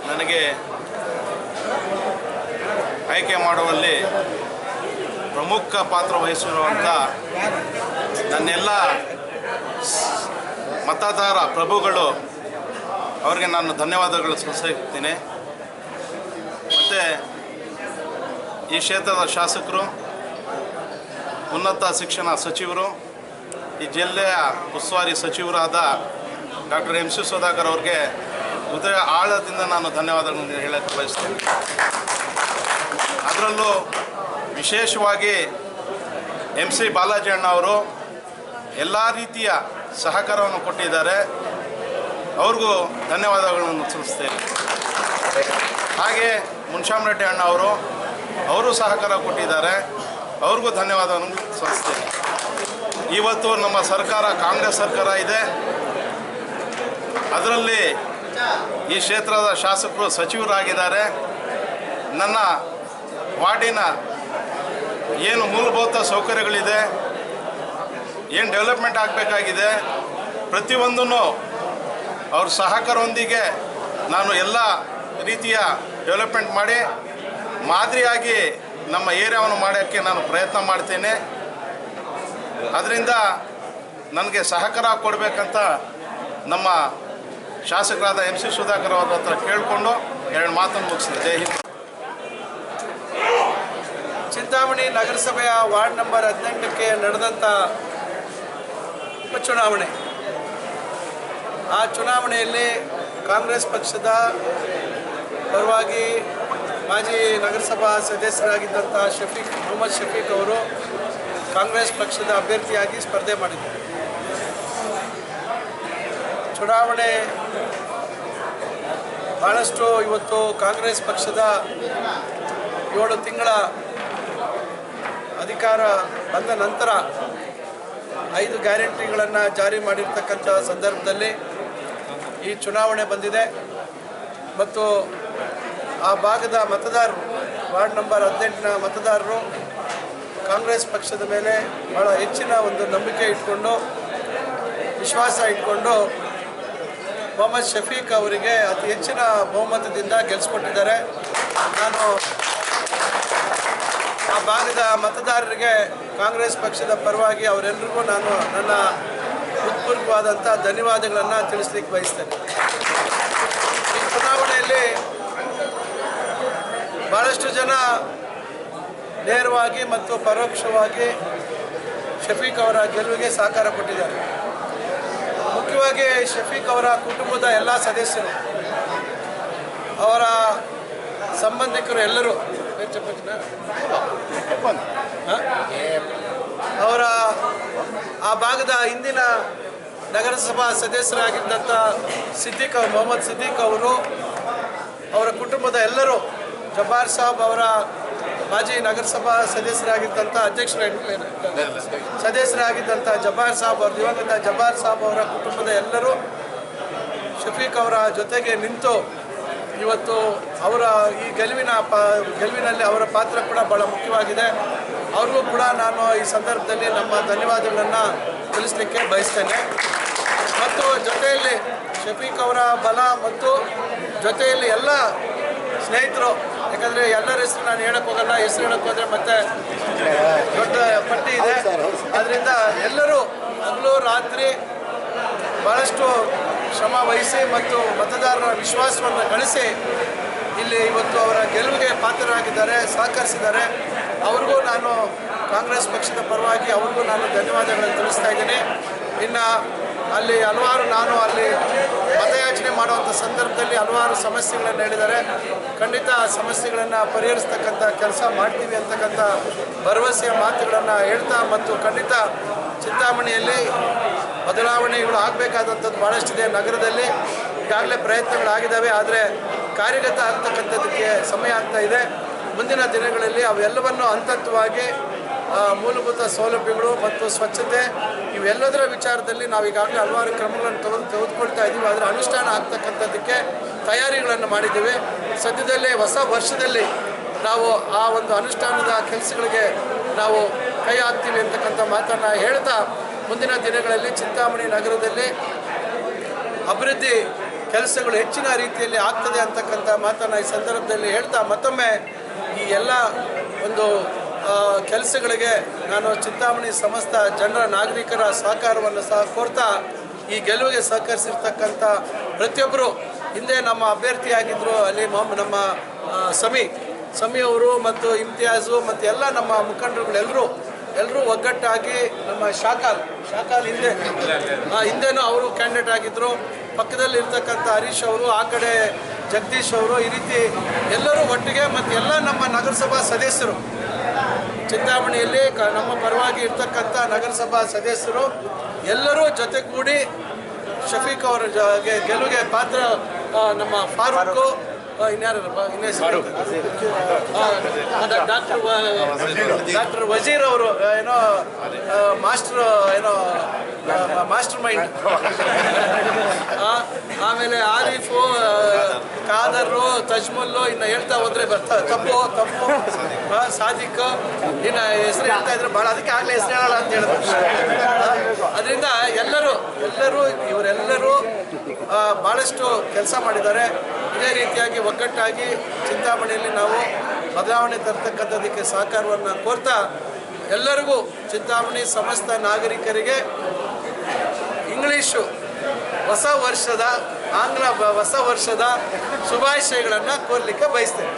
ನನಗೆ ಆಯ್ಕೆ ಮಾಡುವಲ್ಲಿ ಪ್ರಮುಖ ಪಾತ್ರ ವಹಿಸಿರುವಂಥ ನನ್ನೆಲ್ಲ ಮತದಾರ ಪ್ರಭುಗಳು ಅವರಿಗೆ ನಾನು ಧನ್ಯವಾದಗಳು ಸಲ್ಲಿಸುತ್ತೇನೆ. ಮತ್ತು ಈ ಕ್ಷೇತ್ರದ ಶಾಸಕರು, ಉನ್ನತ ಶಿಕ್ಷಣ ಸಚಿವರು, ಈ ಜಿಲ್ಲೆಯ ಉಸ್ತುವಾರಿ ಸಚಿವರಾದ ಡಾಕ್ಟರ್ ಎಂ ಸಿ ಸುಧಾಕರ್ ಅವ್ರಿಗೆ ಹೃದಯ ಆಳದಿಂದ ನಾನು ಧನ್ಯವಾದಗಳನ್ನು ಹೇಳಕ್ಕೆ ಬಯಸ್ತೇನೆ. ಅದರಲ್ಲೂ ವಿಶೇಷವಾಗಿ ಎಂ ಸಿ ಬಾಲಾಜಿ ಅಣ್ಣ ಅವರು ಎಲ್ಲ ರೀತಿಯ ಸಹಕಾರವನ್ನು ಕೊಟ್ಟಿದ್ದಾರೆ. ಅವ್ರಿಗೂ ಧನ್ಯವಾದಗಳನ್ನು ಸಲ್ಲಿಸ್ತೇನೆ. ಹಾಗೆ ಮುನ್ಶಾಮ್ ರೆಡ್ಡಿ ಅಣ್ಣ ಅವರು ಸಹಕಾರ ಕೊಟ್ಟಿದ್ದಾರೆ. ಅವ್ರಿಗೂ ಧನ್ಯವಾದವನ್ನು ಸಲ್ಲಿಸ್ತೇನೆ. ಇವತ್ತು ನಮ್ಮ ಸರ್ಕಾರ ಕಾಂಗ್ರೆಸ್ ಸರ್ಕಾರ ಇದೆ. ಅದರಲ್ಲಿ ಈ ಕ್ಷೇತ್ರದ ಶಾಸಕರು ಸಚಿವರಾಗಿದ್ದಾರೆ. ನನ್ನ ವಾರ್ಡಿನ ಏನು ಮೂಲಭೂತ ಸೌಕರ್ಯಗಳಿದೆ, ಏನು ಡೆವಲಪ್ಮೆಂಟ್ ಆಗಬೇಕಾಗಿದೆ, ಪ್ರತಿಯೊಂದನ್ನು ಅವ್ರ ಸಹಕಾರದೊಂದಿಗೆ ನಾನು ಎಲ್ಲ ರೀತಿಯ ಡೆವಲಪ್ಮೆಂಟ್ ಮಾಡಿ ಮಾದರಿಯಾಗಿ ನಮ್ಮ ಏರಿಯಾವನ್ನು ಮಾಡೋಕ್ಕೆ ನಾನು ಪ್ರಯತ್ನ ಮಾಡ್ತೇನೆ. ಅದರಿಂದ ನನಗೆ ಸಹಕಾರ ಕೊಡಬೇಕಂತ ನಮ್ಮ ಶಾಸಕರಾದ ಎಂ ಸಿ ಸುಧಾಕರ್ ಅವರ ಹತ್ರ ಕೇಳಿಕೊಂಡು ಎರಡು ಮಾತನ್ನು ಮುಗಿಸಿದೆ. ಜೈ ಹಿಂದ್. ಚಿಂತಾಮಣಿ ನಗರಸಭೆಯ ವಾರ್ಡ್ ನಂಬರ್ 18ಕ್ಕೆ ನಡೆದಂಥ ಉಪಚುನಾವಣೆ, ಆ ಚುನಾವಣೆಯಲ್ಲಿ ಕಾಂಗ್ರೆಸ್ ಪಕ್ಷದ ಪರವಾಗಿ ಮಾಜಿ ನಗರಸಭಾ ಸದಸ್ಯರಾಗಿದ್ದಂಥ ಮೊಹಮ್ಮದ್ ಶಫೀಕ್ ಅವರು ಕಾಂಗ್ರೆಸ್ ಪಕ್ಷದ ಅಭ್ಯರ್ಥಿಯಾಗಿ ಸ್ಪರ್ಧೆ ಮಾಡಿದ್ದಾರೆ. ಚುನಾವಣೆ ಭಾಳಷ್ಟು ಇವತ್ತು ಕಾಂಗ್ರೆಸ್ ಪಕ್ಷದ 7 ತಿಂಗಳ ಅಧಿಕಾರ ಬಂದ ನಂತರ 5 ಗ್ಯಾರಂಟಿಗಳನ್ನು ಜಾರಿ ಮಾಡಿರ್ತಕ್ಕಂಥ ಸಂದರ್ಭದಲ್ಲಿ ಈ ಚುನಾವಣೆ ಬಂದಿದೆ. ಮತ್ತು ಆ ಭಾಗದ ಮತದಾರರು, ವಾರ್ಡ್ ನಂಬರ್ 18ನ ಮತದಾರರು ಕಾಂಗ್ರೆಸ್ ಪಕ್ಷದ ಮೇಲೆ ಭಾಳ ಹೆಚ್ಚಿನ ಒಂದು ನಂಬಿಕೆ ಇಟ್ಕೊಂಡು, ವಿಶ್ವಾಸ ಇಟ್ಕೊಂಡು ಮೊಹಮ್ಮದ್ ಶಫೀಕ್ ಅವರಿಗೆ ಅತಿ ಹೆಚ್ಚಿನ ಬಹುಮತದಿಂದ ಗೆಲ್ಲಿಸ್ಕೊಟ್ಟಿದ್ದಾರೆ. ನಾನು ಆ ಭಾಗದ ಮತದಾರರಿಗೆ ಕಾಂಗ್ರೆಸ್ ಪಕ್ಷದ ಪರವಾಗಿ ಅವರೆಲ್ಲರಿಗೂ ನಾನು ನನ್ನ ಹೃತ್ಪೂರ್ವಕವಾದಂಥ ಧನ್ಯವಾದಗಳನ್ನು ತಿಳಿಸ್ಲಿಕ್ಕೆ ಬಯಸ್ತೇನೆ. ಈ ಚುನಾವಣೆಯಲ್ಲಿ ಭಾಳಷ್ಟು ಜನ ನೇರವಾಗಿ ಮತ್ತು ಪರೋಕ್ಷವಾಗಿ ಶಫೀಕ್ ಅವರ ಗೆಲುವಿಗೆ ಸಹಕಾರ ಕೊಟ್ಟಿದ್ದಾರೆ. ಮುಖ್ಯವಾಗಿ ಶಫೀಕ್ ಅವರ ಕುಟುಂಬದ ಎಲ್ಲ ಸದಸ್ಯರು, ಅವರ ಸಂಬಂಧಿಕರು ಎಲ್ಲರೂ ಅವರ ಆ ಭಾಗದ ಹಿಂದಿನ ನಗರಸಭಾ ಸದಸ್ಯರಾಗಿದ್ದಂಥ ಮೊಹಮ್ಮದ್ ಸಿದ್ದಿಕ್ ಅವರು, ಅವರ ಕುಟುಂಬದ ಎಲ್ಲರೂ, ಜಬ್ಬಾರ್ ಸಾಬ್ ಅವರ ಮಾಜಿ ನಗರಸಭಾ ಸದಸ್ಯರಾಗಿದ್ದಂಥ ಸದಸ್ಯರಾಗಿದ್ದಂಥ ಜಬ್ಬಾರ್ ಸಾಬ್ ಅವರು, ದಿವಂಗತ ಜಬ್ಬಾರ್ ಸಾಬ್ ಅವರ ಕುಟುಂಬದ ಎಲ್ಲರೂ ಶಫೀಕ್ ಅವರ ಜೊತೆಗೆ ನಿಂತು ಇವತ್ತು ಅವರ ಈ ಗೆಲುವಿನಲ್ಲಿ ಅವರ ಪಾತ್ರ ಕೂಡ ಭಾಳ ಮುಖ್ಯವಾಗಿದೆ. ಅವ್ರಿಗೂ ಕೂಡ ನಾನು ಈ ಸಂದರ್ಭದಲ್ಲಿ ನಮ್ಮ ಧನ್ಯವಾದಗಳನ್ನು ತಿಳಿಸಲಿಕ್ಕೆ ಬಯಸ್ತೇನೆ. ಮತ್ತು ಜೊತೆಯಲ್ಲಿ ಶಫೀಕ್ ಅವರ ಬಲ ಮತ್ತು ಜೊತೆಯಲ್ಲಿ ಎಲ್ಲ ಸ್ನೇಹಿತರು ಯಾಕಂದರೆ ಎಲ್ಲರ ಹೆಸರು ನಾನು ಹೇಳಕ್ಕೆ ಹೋಗಲ್ಲ, ಹೆಸರು ಹೇಳಕ್ಕೆ ಹೋದರೆ ಮತ್ತೆ ದೊಡ್ಡ ಪಟ್ಟಿ ಇದೆ. ಆದ್ದರಿಂದ ಎಲ್ಲರೂ ಹಗಲು ರಾತ್ರಿ ಭಾಳಷ್ಟು ಶ್ರಮ ವಹಿಸಿ ಮತ್ತು ಮತದಾರರ ವಿಶ್ವಾಸವನ್ನು ಗಳಿಸಿ ಇಲ್ಲಿ ಇವತ್ತು ಅವರ ಗೆಲುವಿಗೆ ಪಾತ್ರರಾಗಿದ್ದಾರೆ, ಸಹಕರಿಸಿದ್ದಾರೆ. ಅವ್ರಿಗೂ ನಾನು ಕಾಂಗ್ರೆಸ್ ಪಕ್ಷದ ಪರವಾಗಿ ಅವ್ರಿಗೂ ನಾನು ಧನ್ಯವಾದಗಳನ್ನು ತಿಳಿಸ್ತಾ ಇದ್ದೀನಿ. ಇನ್ನು ಅಲ್ಲಿ ನಾನು ಅಲ್ಲಿ ಮತಯಾಚನೆ ಮಾಡುವಂಥ ಸಂದರ್ಭದಲ್ಲಿ ಹಲವಾರು ಸಮಸ್ಯೆಗಳನ್ನು ಹೇಳಿದ್ದಾರೆ. ಖಂಡಿತ ಆ ಸಮಸ್ಯೆಗಳನ್ನು ಪರಿಹರಿಸ್ತಕ್ಕಂಥ ಕೆಲಸ ಮಾಡ್ತೀವಿ ಅಂತಕ್ಕಂಥ ಭರವಸೆಯ ಮಾತುಗಳನ್ನು ಹೇಳ್ತಾ ಮತ್ತು ಖಂಡಿತ ಚಿಂತಾಮಣಿಯಲ್ಲಿ ಬದಲಾವಣೆಗಳು ಆಗಬೇಕಾದಂಥದ್ದು ಭಾಳಷ್ಟಿದೆ. ನಗರದಲ್ಲಿ ಈಗಾಗಲೇ ಪ್ರಯತ್ನಗಳಾಗಿದ್ದಾವೆ, ಆದರೆ ಕಾರ್ಯಗತ ಆಗ್ತಕ್ಕಂಥದ್ದಕ್ಕೆ ಸಮಯ ಆಗ್ತಾ ಇದೆ. ಮುಂದಿನ ದಿನಗಳಲ್ಲಿ ಅವೆಲ್ಲವನ್ನು ಹಂತವಾಗಿ ಮೂಲಭೂತ ಸೌಲಭ್ಯಗಳು ಮತ್ತು ಸ್ವಚ್ಛತೆ ಇವೆಲ್ಲದರ ವಿಚಾರದಲ್ಲಿ ನಾವು ಈಗಾಗಲೇ ಹಲವಾರು ಕ್ರಮಗಳನ್ನು ತೆಗೆದುಕೊಳ್ತಾ ಇದ್ದೀವಿ. ಅದರ ಅನುಷ್ಠಾನ ಆಗ್ತಕ್ಕಂಥದ್ದಕ್ಕೆ ತಯಾರಿಗಳನ್ನು ಮಾಡಿದ್ದೀವಿ. ಸದ್ಯದಲ್ಲೇ ಹೊಸ ವರ್ಷದಲ್ಲಿ ನಾವು ಆ ಒಂದು ಅನುಷ್ಠಾನದ ಕೆಲಸಗಳಿಗೆ ನಾವು ಕೈ ಹಾಕ್ತೀವಿ ಅಂತಕ್ಕಂಥ ಮಾತನ್ನು ಹೇಳ್ತಾ ಮುಂದಿನ ದಿನಗಳಲ್ಲಿ ಚಿಂತಾಮಣಿ ನಗರದಲ್ಲಿ ಅಭಿವೃದ್ಧಿ ಕೆಲಸಗಳು ಹೆಚ್ಚಿನ ರೀತಿಯಲ್ಲಿ ಆಗ್ತದೆ ಅಂತಕ್ಕಂಥ ಮಾತನ್ನು ಈ ಸಂದರ್ಭದಲ್ಲಿ ಹೇಳ್ತಾ ಮತ್ತೊಮ್ಮೆ ಈ ಎಲ್ಲ ಒಂದು ಕೆಲಸಗಳಿಗೆ ನಾನು ಚಿಂತಾಮಣಿ ಸಮಸ್ತ ಜನರ ನಾಗರಿಕರ ಸಹಕಾರವನ್ನು ಸಹ ಕೋರ್ತಾ ಈ ಗೆಲುವಿಗೆ ಸಹಕರಿಸಿರ್ತಕ್ಕಂಥ ಪ್ರತಿಯೊಬ್ಬರು ಹಿಂದೆ ನಮ್ಮ ಅಭ್ಯರ್ಥಿಯಾಗಿದ್ದರು ಅಲ್ಲಿ ನಮ್ಮ ಸಮಿ ಅವರು ಮತ್ತು ಇಮ್ತಿಯಾಜು ಮತ್ತು ಎಲ್ಲ ನಮ್ಮ ಮುಖಂಡರುಗಳೆಲ್ಲರೂ ಒಗ್ಗಟ್ಟಾಗಿ ನಮ್ಮ ಶಾಕಾಲ್ ಹಿಂದೆನೂ ಅವರು ಕ್ಯಾಂಡಿಡೇಟ್ ಆಗಿದ್ದರು. ಪಕ್ಕದಲ್ಲಿ ಇರ್ತಕ್ಕಂಥ ಹರೀಶ್ ಅವರು, ಆ ಕಡೆ ಜಗದೀಶ್ ಅವರು, ಈ ರೀತಿ ಎಲ್ಲರೂ ಒಟ್ಟಿಗೆ ಮತ್ತು ಎಲ್ಲ ನಮ್ಮ ನಗರಸಭಾ ಸದಸ್ಯರು ಚಿಂತಾಮಣಿಯಲ್ಲಿ ನಮ್ಮ ಪರವಾಗಿ ಇರ್ತಕ್ಕಂಥ ನಗರಸಭಾ ಸದಸ್ಯರು ಎಲ್ಲರೂ ಜೊತೆಗೂಡಿ ಶಫೀಕ್ ಅವರ ಗೆಲುವಿಗೆ ಪಾತ್ರ ನಮ್ಮ ಫಾರೂಕು ಡಾಕ್ಟರ್ ವಜೀರ್ ಅವರು ಮಾಸ್ಟರ್ ಮೈಂಡ್, ಆಮೇಲೆ ಆರಿಫು, ಕಾದರು, ತಜ್ಮುಲ್ಲು, ಇನ್ನು ಹೇಳ್ತಾ ಹೋದ್ರೆ ತಪ್ಪು ಸಾದಿಕ್, ಇನ್ನು ಹೆಸರು ಹೇಳ್ತಾ ಇದ್ರೆ ಭಾಳ, ಅದಕ್ಕೆ ಆಗಲೇ ಹೆಸರು ಹೇಳಲ್ಲ ಅಂತ ಹೇಳಿದ್ರು. ಅದರಿಂದ ಎಲ್ಲರೂ ಇವರೆಲ್ಲರೂ ಭಾಳಷ್ಟು ಕೆಲಸ ಮಾಡಿದ್ದಾರೆ. ಇದೇ ರೀತಿಯಾಗಿ ಒಗ್ಗಟ್ಟಾಗಿ ಚಿಂತಾಮಣಿಯಲ್ಲಿ ನಾವು ಬದಲಾವಣೆ ತರ್ತಕ್ಕಂಥದ್ದಕ್ಕೆ ಸಹಕಾರವನ್ನು ಕೋರ್ತಾ ಎಲ್ಲರಿಗೂ ಚಿಂತಾಮಣಿ ಸಮಸ್ತ ನಾಗರಿಕರಿಗೆ ಇಂಗ್ಲೀಷು ಆಂಗ್ಲ ಹೊಸ ವರ್ಷದ ಶುಭಾಶಯಗಳನ್ನು ಕೋರಲಿಕ್ಕೆ ಬಯಸ್ತೇನೆ.